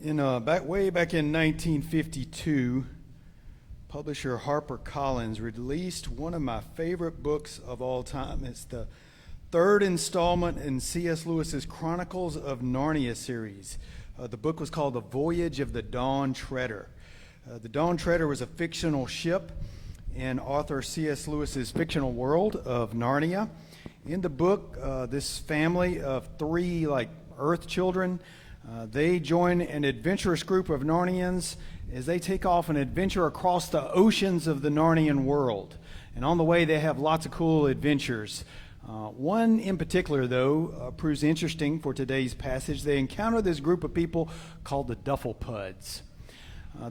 Way back in 1952, publisher HarperCollins released one of my favorite books of all time. It's the third installment in C.S. Lewis's Chronicles of Narnia series. The book was called The Voyage of the Dawn Treader. The Dawn Treader was a fictional ship in author C.S. Lewis's fictional world of Narnia. In the book, this family of three Earth children, they join an adventurous group of Narnians as they take off an adventure across the oceans of the Narnian world. And on the way, they have lots of cool adventures. One in particular, though, proves interesting for today's passage. They encounter this group of people called the Dufflepuds.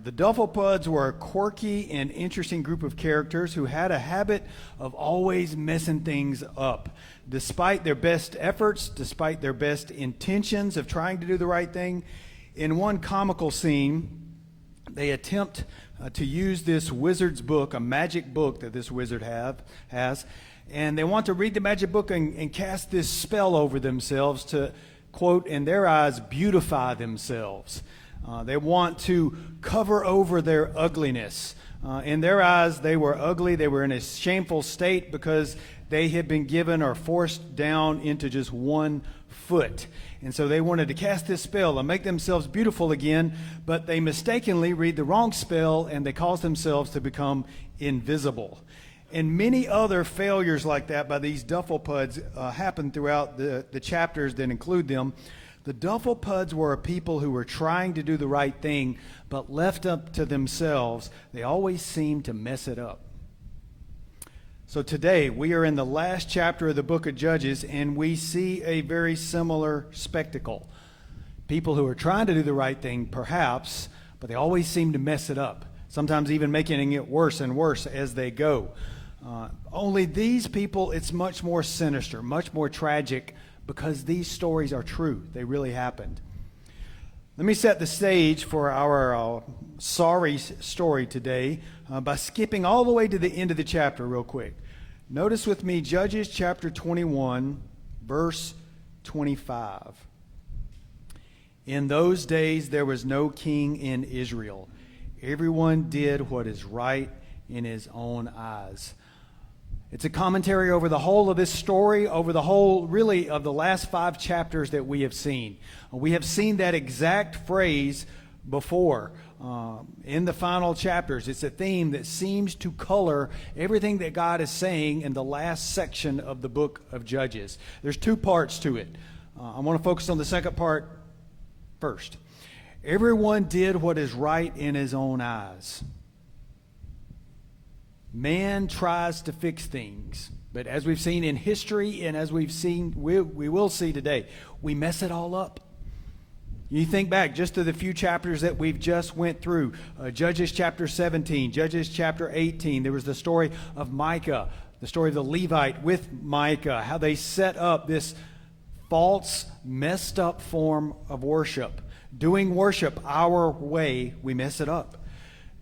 The Dufflepuds were a quirky and interesting group of characters who had a habit of always messing things up. Despite their best efforts, despite their best intentions of trying to do the right thing, in one comical scene, they attempt to use this wizard's book, a magic book that this wizard has, and they want to read the magic book and cast this spell over themselves to, quote, in their eyes, beautify themselves. They want to cover over their ugliness. In their eyes, they were ugly. They were in a shameful state because they had been given or forced down into just 1 foot. And so they wanted to cast this spell and make themselves beautiful again, but they mistakenly read the wrong spell and they cause themselves to become invisible. And many other failures like that by these Dufflepuds happen throughout the chapters that include them. The Dufflepuds were a people who were trying to do the right thing, but left up to themselves, they always seemed to mess it up. So today, we are in the last chapter of the book of Judges, and we see a very similar spectacle. People who are trying to do the right thing, perhaps, but they always seem to mess it up, sometimes even making it worse and worse as they go. Only these people, it's much more sinister, much more tragic, because these stories are true. They really happened. Let me set the stage for our sorry story today by skipping all the way to the end of the chapter real quick. Notice with me Judges chapter 21, verse 25. In those days there was no king in Israel. Everyone did what is right in his own eyes. It's a commentary over the whole of this story, over the whole, really, of the last 5 chapters that we have seen. We have seen that exact phrase before in the final chapters. It's a theme that seems to color everything that God is saying in the last section of the book of Judges. There's 2 parts to it. I want to focus on the second part first. Everyone did what is right in his own eyes. Man tries to fix things, but as we've seen in history and as we've seen, we will see today, we mess it all up. You think back just to the few chapters that we've just went through. Judges chapter 17, Judges chapter 18. There was the story of Micah, the story of the Levite with Micah, how they set up this false, messed up form of worship. Doing worship our way, we mess it up.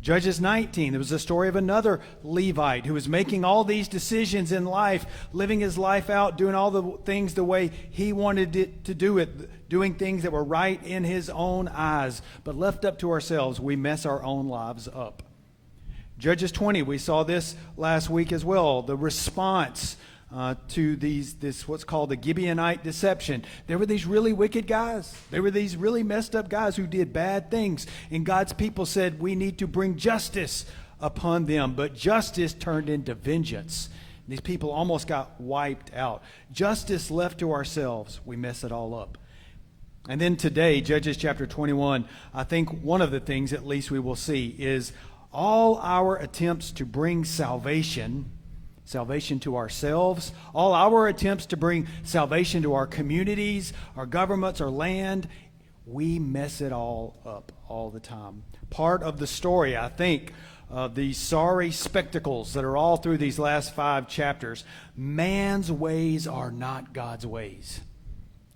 Judges 19, there was a story of another Levite who was making all these decisions in life, living his life out, doing all the things the way he wanted it to do it, doing things that were right in his own eyes. But left up to ourselves, we mess our own lives up. Judges 20, we saw this last week as well, the response to this what's called the Gibeonite deception. There were these really wicked guys. There were these really messed up guys who did bad things. And God's people said, we need to bring justice upon them. But justice turned into vengeance. These people almost got wiped out. Justice left to ourselves, we mess it all up. And then today, Judges chapter 21, I think one of the things at least we will see is all our attempts to bring salvation to ourselves, all our attempts to bring salvation to our communities, our governments, our land, we mess it all up all the time. Part of the story, I think, of these sorry spectacles that are all through these last 5 chapters, man's ways are not God's ways.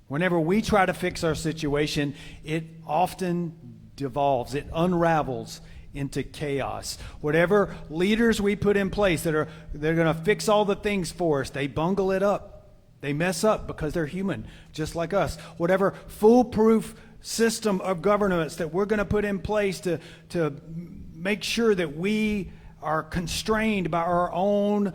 Whenever we try to fix our situation, it often devolves, it unravels into chaos. Whatever leaders we put in place they're going to fix all the things for us, they bungle it up. They mess up because they're human, just like us. Whatever foolproof system of governance that we're going to put in place to make sure that we are constrained by our own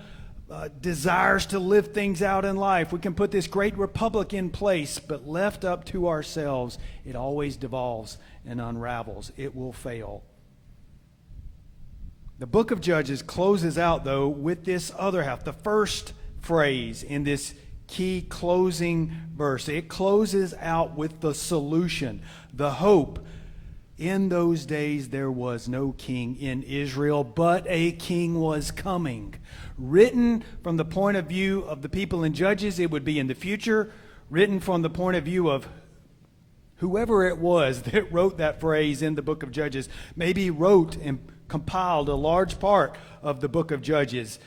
desires to live things out in life. We can put this great republic in place, but left up to ourselves, it always devolves and unravels. It will fail. The book of Judges closes out, though, with this other half, the first phrase in this key closing verse. It closes out with the solution, the hope. In those days there was no king in Israel, but a king was coming. Written from the point of view of the people in Judges, it would be in the future. Written from the point of view of whoever it was that wrote that phrase in the book of Judges, maybe wrote and compiled a large part of the book of Judges.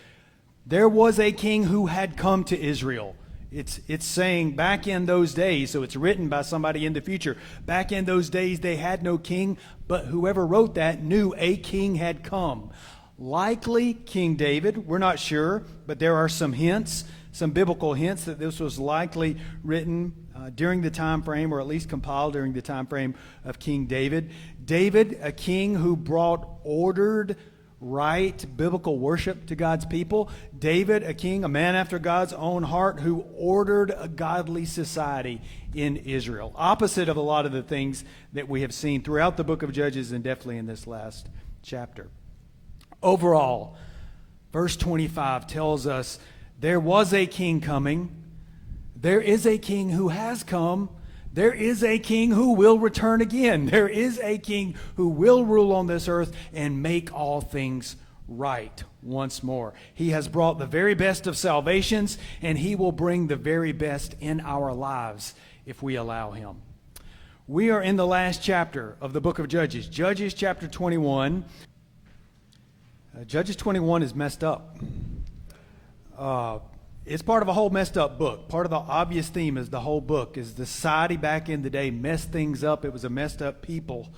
There was a king who had come to Israel. It's saying back in those days, so it's written by somebody in the future. Back in those days they had no king, but whoever wrote that knew a king had come. Likely King David, we're not sure, but there are some hints, some biblical hints that this was likely written during the time frame, or at least compiled during the time frame of King David. David, a king who brought ordered, right biblical worship to God's people. David, a king, a man after God's own heart, who ordered a godly society in Israel. Opposite of a lot of the things that we have seen throughout the book of Judges and definitely in this last chapter. Overall, verse 25 tells us there was a king coming. There is a king who has come. There is a king who will return again. There is a king who will rule on this earth and make all things right once more. He has brought the very best of salvations, and he will bring the very best in our lives if we allow him. We are in the last chapter of the book of Judges. Judges chapter 21. Judges 21 is messed up. It's part of a whole messed up book. Part of the obvious theme is the whole book is the society back in the day messed things up. It was a messed up people.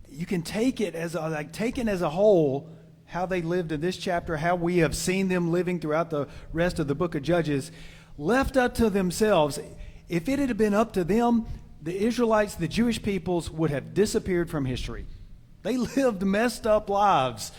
You can take it as taken as a whole, how they lived in this chapter, how we have seen them living throughout the rest of the book of Judges, left up to themselves. If it had been up to them, the Israelites, the Jewish peoples, would have disappeared from history. They lived messed up lives.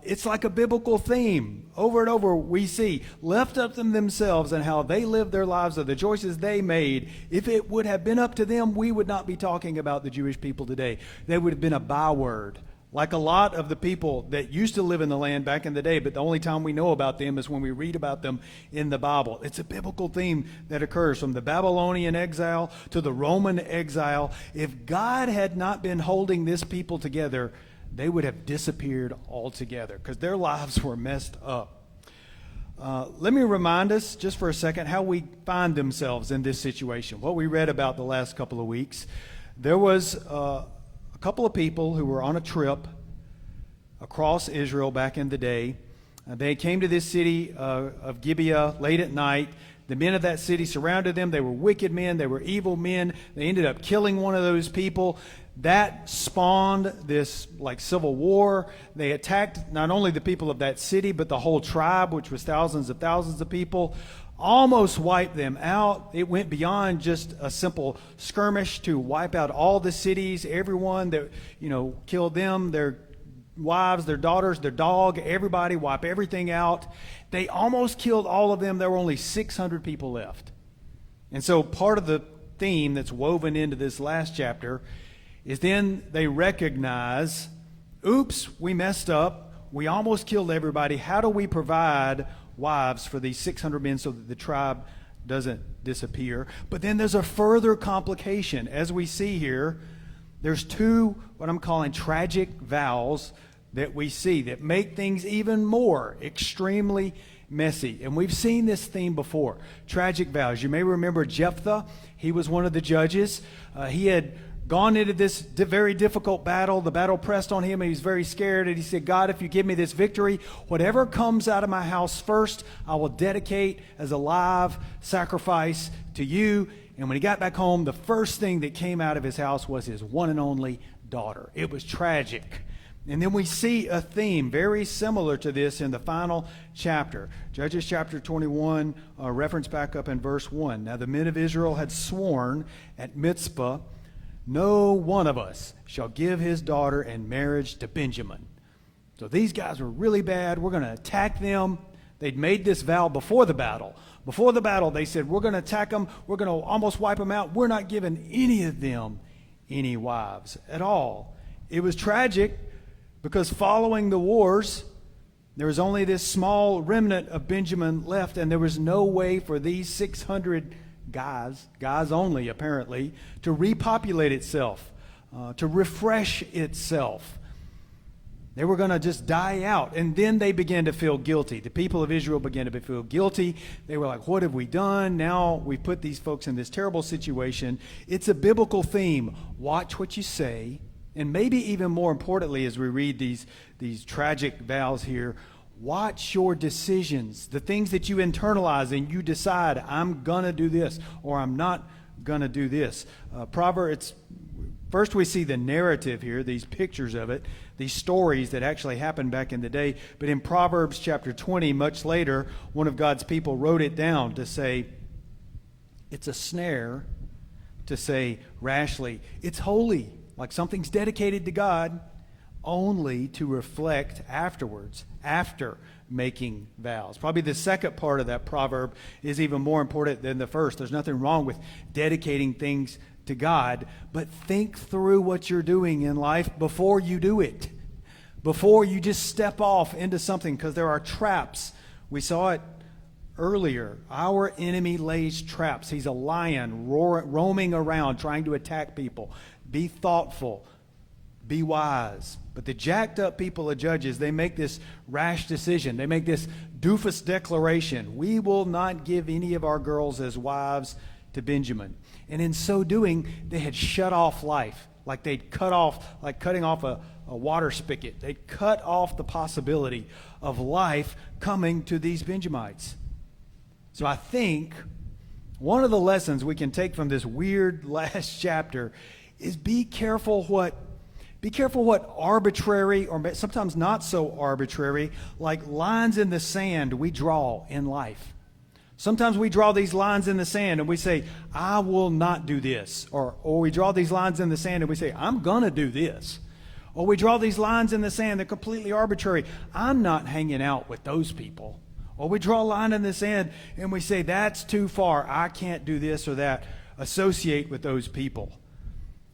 It's like a biblical theme. Over and over we see, left up to themselves and how they lived their lives, or the choices they made. If it would have been up to them, we would not be talking about the Jewish people today. They would have been a byword, like a lot of the people that used to live in the land back in the day, but the only time we know about them is when we read about them in the Bible. It's a biblical theme that occurs from the Babylonian exile to the Roman exile. If God had not been holding this people together, they would have disappeared altogether because their lives were messed up. Let me remind us just for a second how we find themselves in this situation. What we read about the last couple of weeks. There was a couple of people who were on a trip across Israel back in the day. They came to this city of Gibeah late at night. The men of that city surrounded them. They were wicked men. They were evil men. They ended up killing one of those people. That spawned this civil war. They attacked not only the people of that city, but the whole tribe, which was thousands of people. Almost wiped them out. It went beyond just a simple skirmish to wipe out all the cities, everyone that, killed them, their wives, their daughters, their dog, everybody, wipe everything out. They almost killed all of them. There were only 600 people left. And so part of the theme that's woven into this last chapter is then they recognize, oops, we messed up. We almost killed everybody. How do we provide wives for these 600 men so that the tribe doesn't disappear? But then there's a further complication. As we see here, there's two, what I'm calling tragic vows that we see that make things even more extremely messy. And we've seen this theme before, tragic vows. You may remember Jephthah. He was one of the judges. He had gone into this very difficult battle. The battle pressed on him, and he was very scared. And he said, God, if you give me this victory, whatever comes out of my house first, I will dedicate as a live sacrifice to you. And when he got back home, the first thing that came out of his house was his one and only daughter. It was tragic. And then we see a theme very similar to this in the final chapter. Judges chapter 21, reference back up in verse 1. Now the men of Israel had sworn at Mizpah, no one of us shall give his daughter in marriage to Benjamin. So these guys were really bad. We're going to attack them. They'd made this vow before the battle. Before the battle, they said, we're going to attack them. We're going to almost wipe them out. We're not giving any of them any wives at all. It was tragic because following the wars, there was only this small remnant of Benjamin left, and there was no way for these 600 guys only apparently, to repopulate itself, to refresh itself. They were going to just die out. And then they began to feel guilty. The people of Israel began to feel guilty. They were like, what have we done? Now we've put these folks in this terrible situation. It's a biblical theme. Watch what you say. And maybe even more importantly, as we read these tragic vows here, watch your decisions, the things that you internalize and you decide, I'm going to do this or I'm not going to do this. First we see the narrative here, these pictures of it, these stories that actually happened back in the day. But in Proverbs chapter 20, much later, one of God's people wrote it down to say, it's a snare to say rashly, it's holy, like something's dedicated to God, only to reflect afterwards, after making vows. Probably the second part of that proverb is even more important than the first. There's nothing wrong with dedicating things to God, but think through what you're doing in life before you do it, before you just step off into something, because there are traps. We saw it earlier. Our enemy lays traps. He's a lion roaming around trying to attack people. Be thoughtful. Be wise. But the jacked up people of Judges, they make this rash decision. They make this doofus declaration. We will not give any of our girls as wives to Benjamin. And in so doing, they had shut off life. Like they'd cut off, like cutting off a water spigot. They'd cut off the possibility of life coming to these Benjamites. So I think one of the lessons we can take from this weird last chapter is be careful what arbitrary, or sometimes not so arbitrary, like lines in the sand we draw in life. Sometimes we draw these lines in the sand and we say, I will not do this. Or we draw these lines in the sand and we say, I'm going to do this. Or we draw these lines in the sand, they're completely arbitrary. I'm not hanging out with those people. Or we draw a line in the sand and we say, that's too far. I can't do this or that. Associate with those people.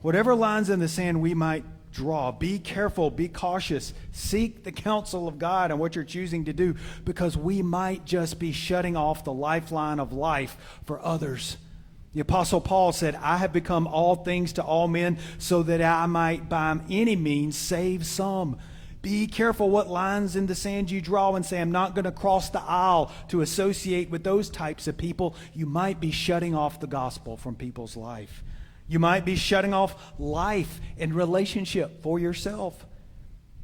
Whatever lines in the sand we might draw, be careful, be cautious, seek the counsel of God on what you're choosing to do, because we might just be shutting off the lifeline of life for others. The Apostle Paul said, I have become all things to all men so that I might by any means save some. Be careful what lines in the sand you draw and say, I'm not going to cross the aisle to associate with those types of people. You might be shutting off the gospel from people's life. You might be shutting off life and relationship for yourself.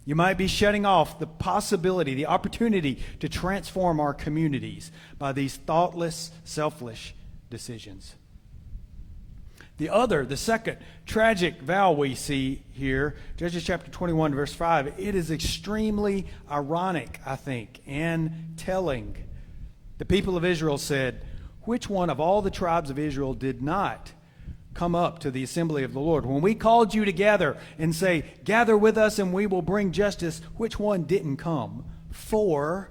You might be shutting off the possibility, the opportunity to transform our communities by these thoughtless, selfish decisions. The second tragic vow we see here, Judges chapter 21, verse 5, it is extremely ironic, I think, and telling. The people of Israel said, which one of all the tribes of Israel did not come up to the assembly of the Lord? When we called you together and say, gather with us and we will bring justice, which one didn't come? For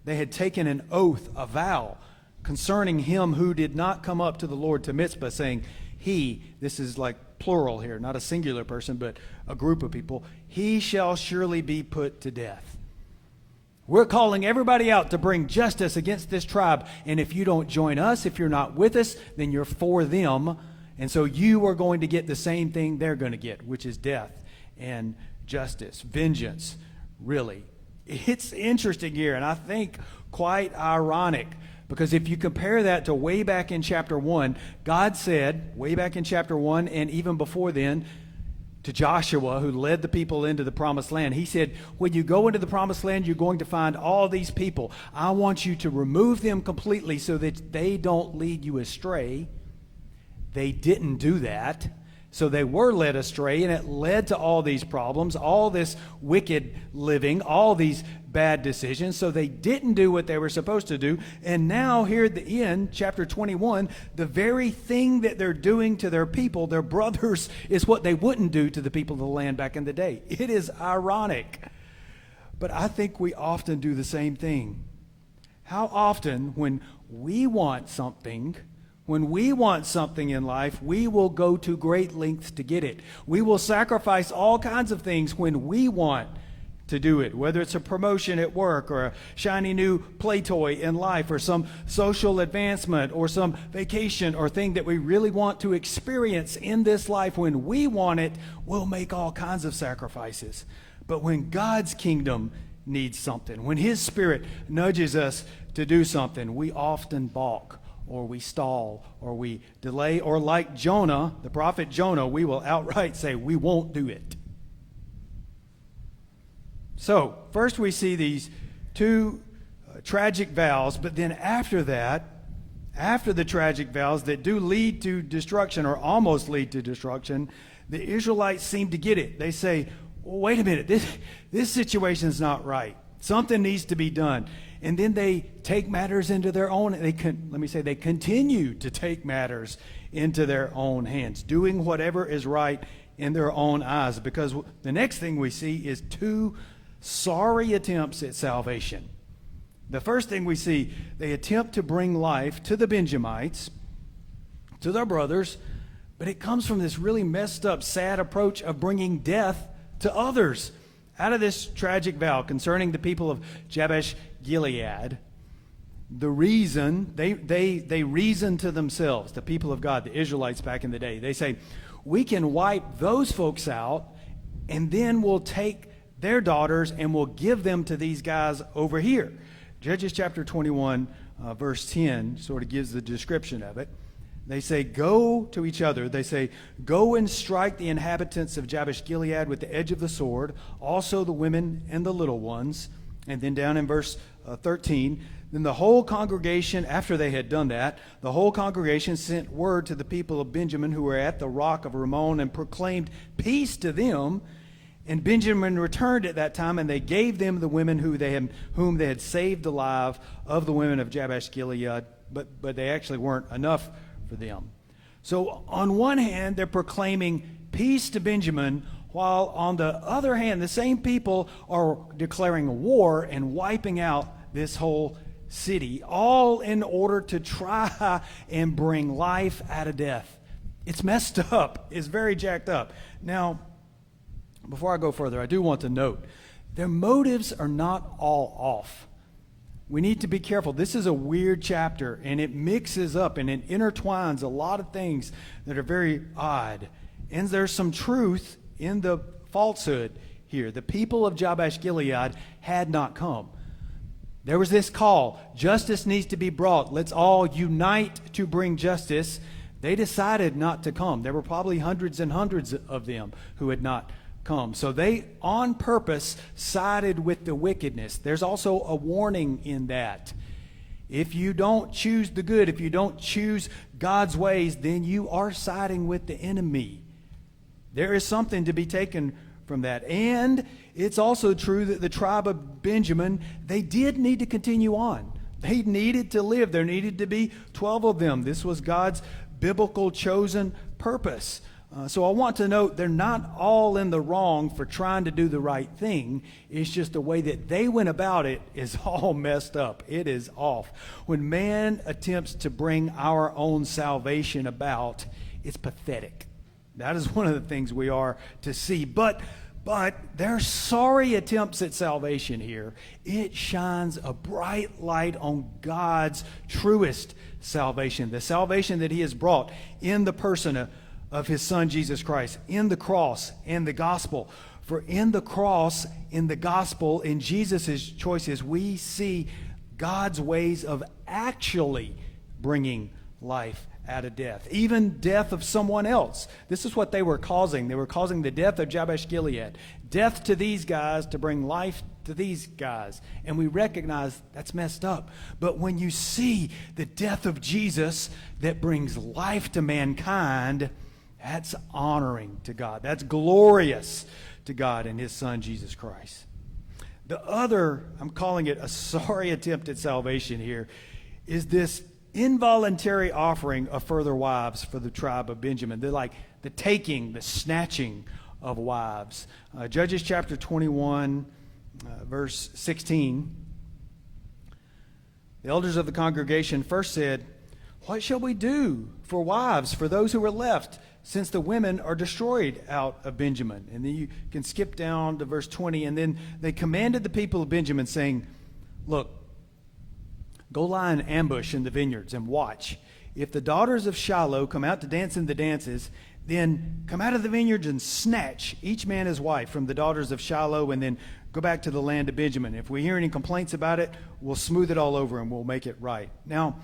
they had taken an oath, a vow, concerning him who did not come up to the Lord to Mizpah, saying, he, this is like plural here, not a singular person, but a group of people, he shall surely be put to death. We're calling everybody out to bring justice against this tribe. And if you don't join us, if you're not with us, then you're for them. And so you are going to get the same thing they're going to get, which is death and justice, vengeance, really. It's interesting here, and I think quite ironic, because if you compare that to way back in chapter 1, God said, way back in chapter 1 and even before then, to Joshua, who led the people into the promised land, he said, when you go into the promised land, you're going to find all these people. I want you to remove them completely so that they don't lead you astray. They didn't do that. So they were led astray, and it led to all these problems, all this wicked living, all these bad decisions. So they didn't do what they were supposed to do. And now here at the end, chapter 21, the very thing that they're doing to their people, their brothers, is what they wouldn't do to the people of the land back in the day. It is ironic. But I think we often do the same thing. How often when we want something in life, we will go to great lengths to get it. We will sacrifice all kinds of things when we want to do it, whether it's a promotion at work or a shiny new play toy in life or some social advancement or some vacation or thing that we really want to experience in this life. When we want it, we'll make all kinds of sacrifices. But when God's kingdom needs something, when His Spirit nudges us to do something, we often balk, or we stall, or we delay, or like Jonah, the prophet Jonah, we will outright say we won't do it. So, first we see these two tragic vows, but then after that, after the tragic vows that do lead to destruction, or almost lead to destruction, the Israelites seem to get it. They say, well, wait a minute, this situation is not right. Something needs to be done. And then they take matters into their own. They continue to take matters into their own hands, doing whatever is right in their own eyes. Because the next thing we see is two sorry attempts at salvation. The first thing we see, they attempt to bring life to the Benjamites, to their brothers, but it comes from this really messed up, sad approach of bringing death to others. Out of this tragic vow concerning the people of Jabesh Gilead, the reason they reason to themselves, the people of God, the Israelites back in the day, they say, we can wipe those folks out, and then we'll take their daughters and we'll give them to these guys over here. Judges chapter 21, verse 10 sort of gives the description of it. They say, go to each other. They say, go and strike the inhabitants of Jabesh Gilead with the edge of the sword, also the women and the little ones. And then down in verse 13, then the whole congregation, after they had done that, the whole congregation sent word to the people of Benjamin who were at the rock of Rimmon and proclaimed peace to them. And Benjamin returned at that time, and they gave them the women whom they had saved alive of the women of Jabesh Gilead, but they actually weren't enough for them. So on one hand, they're proclaiming peace to Benjamin, while on the other hand, the same people are declaring war and wiping out this whole city, all in order to try and bring life out of death. It's messed up. It's very jacked up. Now, before I go further, I do want to note, their motives are not all off. We need to be careful. This is a weird chapter, and it mixes up and it intertwines a lot of things that are very odd. And there's some truth in the falsehood here. The people of Jabesh Gilead had not come. There was this call. Justice needs to be brought. Let's all unite to bring justice. They decided not to come. There were probably hundreds and hundreds of them who had not come. So they, on purpose, sided with the wickedness. There's also a warning in that. If you don't choose the good, if you don't choose God's ways, then you are siding with the enemy. There is something to be taken from that. And it's also true that the tribe of Benjamin, they did need to continue on. They needed to live. There needed to be 12 of them. This was God's biblical chosen purpose. So I want to note they're not all in the wrong for trying to do the right thing. It's just the way that they went about it is all messed up. It is off. When man attempts to bring our own salvation about, it's pathetic. That is one of the things we are to see. But their sorry attempts at salvation here, it shines a bright light on God's truest salvation, the salvation that He has brought in the person of His Son, Jesus Christ, in the cross and the gospel. For in the cross, in the gospel, in Jesus' choices, we see God's ways of actually bringing life out of death, even death of someone else. This is what they were causing. They were causing the death of Jabesh Gilead, death to these guys to bring life to these guys. And we recognize that's messed up. But when you see the death of Jesus that brings life to mankind, That's honoring to God. That's glorious to God and his Son, Jesus Christ. The other, I'm calling it a sorry attempt at salvation here, is this involuntary offering of further wives for the tribe of Benjamin. They're like the taking, the snatching of wives. Judges chapter 21, verse 16. The elders of the congregation first said, "What shall we do for wives for those who are left, since the women are destroyed out of Benjamin?" And then you can skip down to verse 20. And then they commanded the people of Benjamin, saying, "Look, go lie in ambush in the vineyards and watch. If the daughters of Shiloh come out to dance in the dances, then come out of the vineyards and snatch each man his wife from the daughters of Shiloh, and then go back to the land of Benjamin. If we hear any complaints about it, we'll smooth it all over and we'll make it right." Now,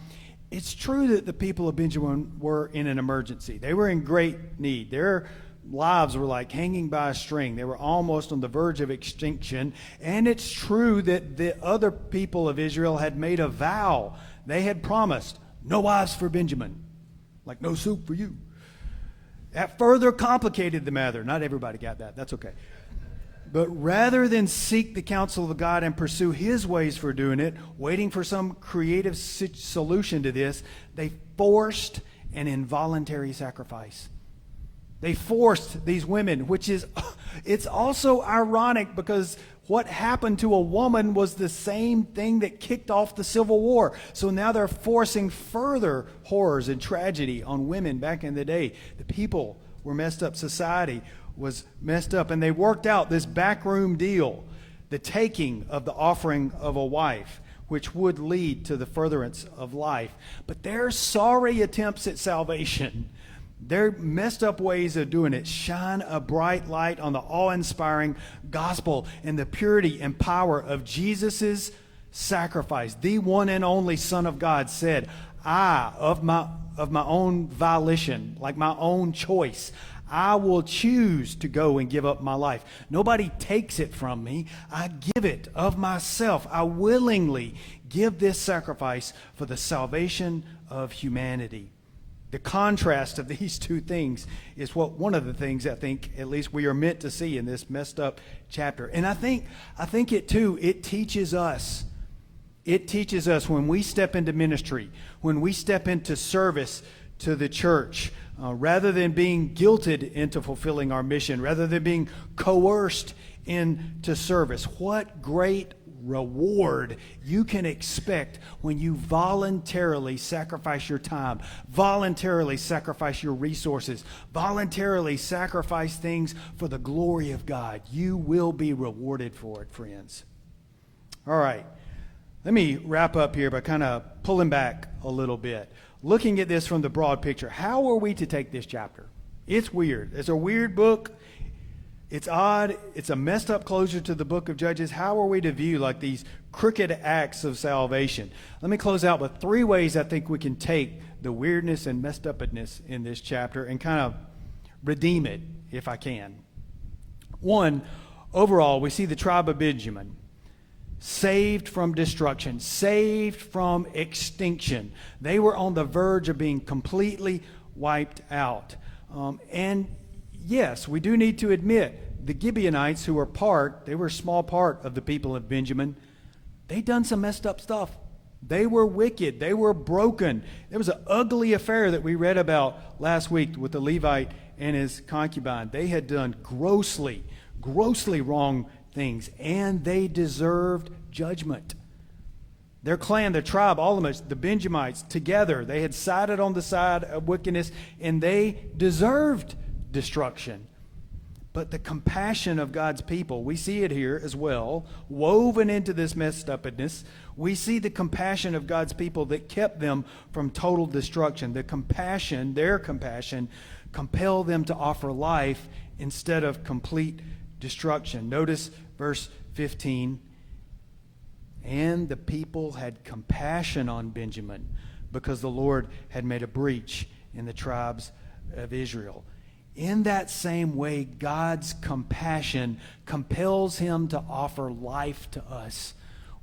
it's true that the people of Benjamin were in an emergency. They were in great need. Their lives were like hanging by a string. They were almost on the verge of extinction. And it's true that the other people of Israel had made a vow. They had promised, no wives for Benjamin, like no soup for you. That further complicated the matter. Not everybody got that. That's okay. But rather than seek the counsel of God and pursue his ways for doing it, waiting for some creative solution to this, they forced an involuntary sacrifice. They forced these women, which is, it's also ironic because what happened to a woman was the same thing that kicked off the Civil War. So now they're forcing further horrors and tragedy on women back in the day. The people were messed up. Society was messed up. And they worked out this backroom deal, the taking of the offering of a wife, which would lead to the furtherance of life. But their sorry attempts at salvation, their messed up ways of doing it, shine a bright light on the awe-inspiring gospel and the purity and power of Jesus' sacrifice. The one and only Son of God said, "I, of my own volition, like my own choice, I will choose to go and give up my life. Nobody takes it from me. I give it of myself. I willingly give this sacrifice for the salvation of humanity." The contrast of these two things is one of the things I think at least we are meant to see in this messed up chapter. And I think it too, it teaches us when we step into ministry, when we step into service to the church, rather than being guilted into fulfilling our mission, rather than being coerced into service, what great reward you can expect when you voluntarily sacrifice your time, voluntarily sacrifice your resources, voluntarily sacrifice things for the glory of God. You will be rewarded for it, friends. All right, let me wrap up here by kind of pulling back a little bit. Looking at this from the broad picture, how are we to take this chapter? It's weird. It's a weird book. It's odd. It's a messed up closure to the book of Judges. How are we to view like these crooked acts of salvation? Let me close out with 3 ways I think we can take the weirdness and messed upness in this chapter and kind of redeem it if I can. 1, overall, we see the tribe of Benjamin saved from destruction, saved from extinction. They were on the verge of being completely wiped out. And yes, we do need to admit the Gibeonites, who they were a small part of the people of Benjamin. They done some messed up stuff. They were wicked. They were broken. There was an ugly affair that we read about last week with the Levite and his concubine. They had done grossly wrong things, and they deserved judgment. Their clan, their tribe, all of them, the Benjamites, together, they had sided on the side of wickedness, and they deserved destruction. But the compassion of God's people, we see it here as well, woven into this messed upness. We see the compassion of God's people that kept them from total destruction. Their compassion compelled them to offer life instead of complete destruction. Notice verse 15. And the people had compassion on Benjamin because the Lord had made a breach in the tribes of Israel. In that same way, God's compassion compels him to offer life to us.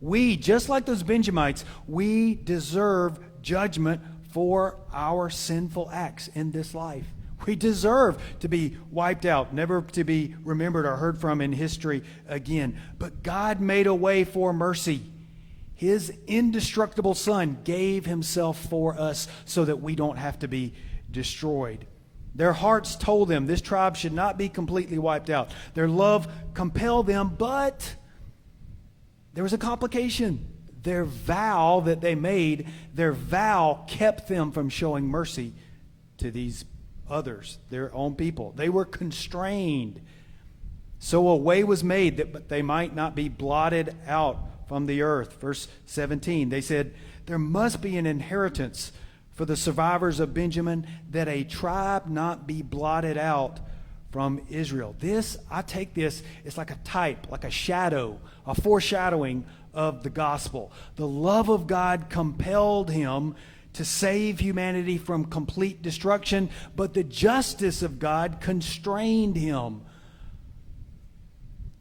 We, just like those Benjamites, we deserve judgment for our sinful acts in this life. We deserve to be wiped out, never to be remembered or heard from in history again. But God made a way for mercy. His indestructible Son gave himself for us so that we don't have to be destroyed. Their hearts told them this tribe should not be completely wiped out. Their love compelled them, but there was a complication. Their vow that they made, their vow kept them from showing mercy to these others, their own people. They were constrained. So a way was made that they might not be blotted out from the earth. Verse 17, they said, there must be an inheritance for the survivors of Benjamin, that a tribe not be blotted out from Israel. This, I take this, it's like a type, like a shadow, a foreshadowing of the gospel. The love of God compelled him to save humanity from complete destruction, but the justice of God constrained him.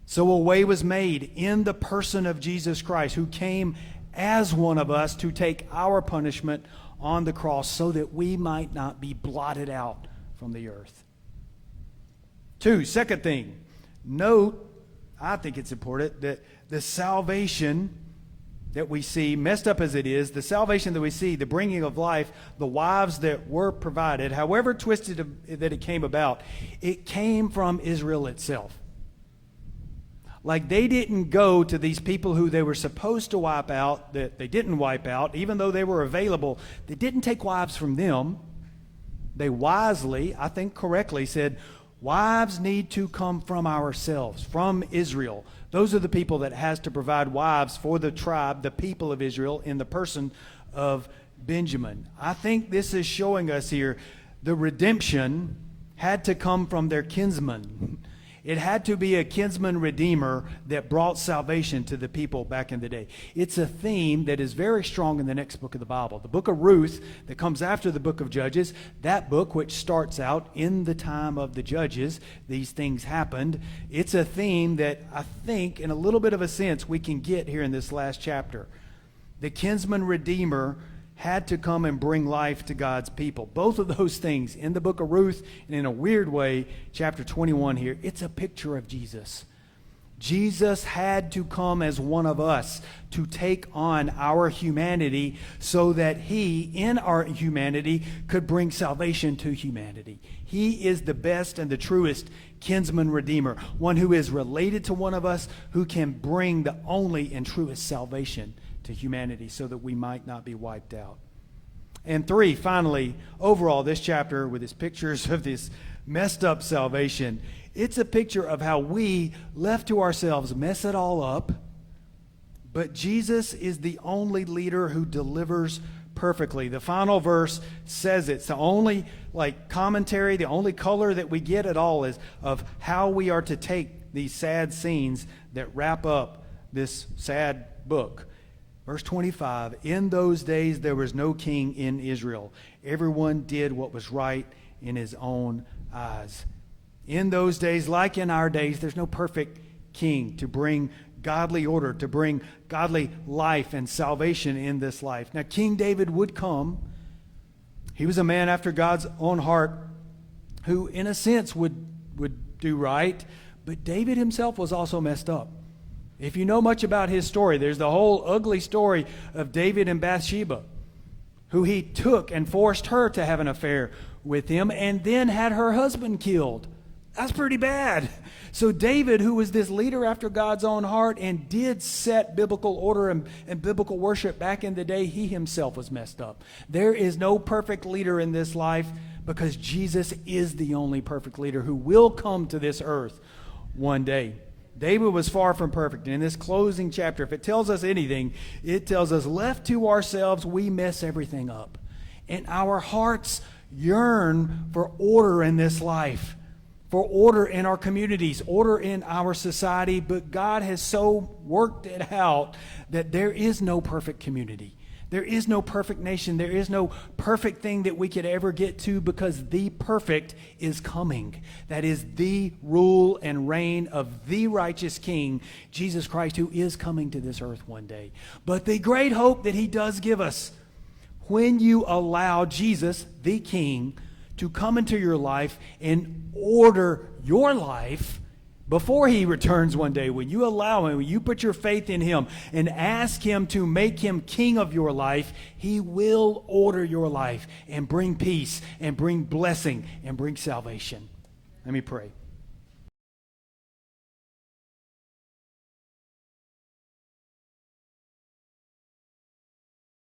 So a way was made in the person of Jesus Christ, who came as one of us to take our punishment on the cross so that we might not be blotted out from the earth. Second thing, note, I think it's important, that the salvation that we see, messed up as it is, the salvation that we see, the bringing of life, the wives that were provided, however twisted that it came about, it came from Israel itself. Like, they didn't go to these people who they were supposed to wipe out, that they didn't wipe out, even though they were available. They didn't take wives from them. They wisely, I think correctly, said, wives need to come from ourselves, from Israel. Those are the people that has to provide wives for the tribe, the people of Israel, in the person of Benjamin. I think this is showing us here the redemption had to come from their kinsman. It had to be a kinsman redeemer that brought salvation to the people back in the day. It's a theme that is very strong in the next book of the Bible. The book of Ruth that comes after the book of Judges, that book which starts out in the time of the Judges, these things happened. It's a theme that I think in a little bit of a sense we can get here in this last chapter. The kinsman redeemer had to come and bring life to God's people. Both of those things in the book of Ruth, and in a weird way, chapter 21 here, it's a picture of Jesus. Jesus had to come as one of us to take on our humanity so that he, in our humanity, could bring salvation to humanity. He is the best and the truest kinsman redeemer, one who is related to one of us, who can bring the only and truest salvation to humanity so that we might not be wiped out. And finally, overall, this chapter with its pictures of this messed up salvation, it's a picture of how we, left to ourselves, mess it all up. But Jesus is the only leader who delivers perfectly. The final verse says it's the only commentary, the only color that we get at all is of how we are to take these sad scenes that wrap up this sad book. Verse 25, in those days there was no king in Israel. Everyone did what was right in his own eyes. In those days, like in our days, there's no perfect king to bring godly order, to bring godly life and salvation in this life. Now, King David would come. He was a man after God's own heart who, in a sense, would do right. But David himself was also messed up. If you know much about his story, there's the whole ugly story of David and Bathsheba, who he took and forced her to have an affair with him and then had her husband killed. That's pretty bad. So David, who was this leader after God's own heart and did set biblical order and biblical worship back in the day, he himself was messed up. There is no perfect leader in this life because Jesus is the only perfect leader who will come to this earth one day. David was far from perfect. And in this closing chapter, if it tells us anything, it tells us, left to ourselves, we mess everything up. And our hearts yearn for order in this life, for order in our communities, order in our society. But God has so worked it out that there is no perfect community. There is no perfect nation. There is no perfect thing that we could ever get to because the perfect is coming. That is the rule and reign of the righteous King, Jesus Christ, who is coming to this earth one day. But the great hope that he does give us, when you allow Jesus, the King, to come into your life and order your life before he returns one day. When you allow him, when you put your faith in him and ask him to make him king of your life, he will order your life and bring peace and bring blessing and bring salvation. Let me pray.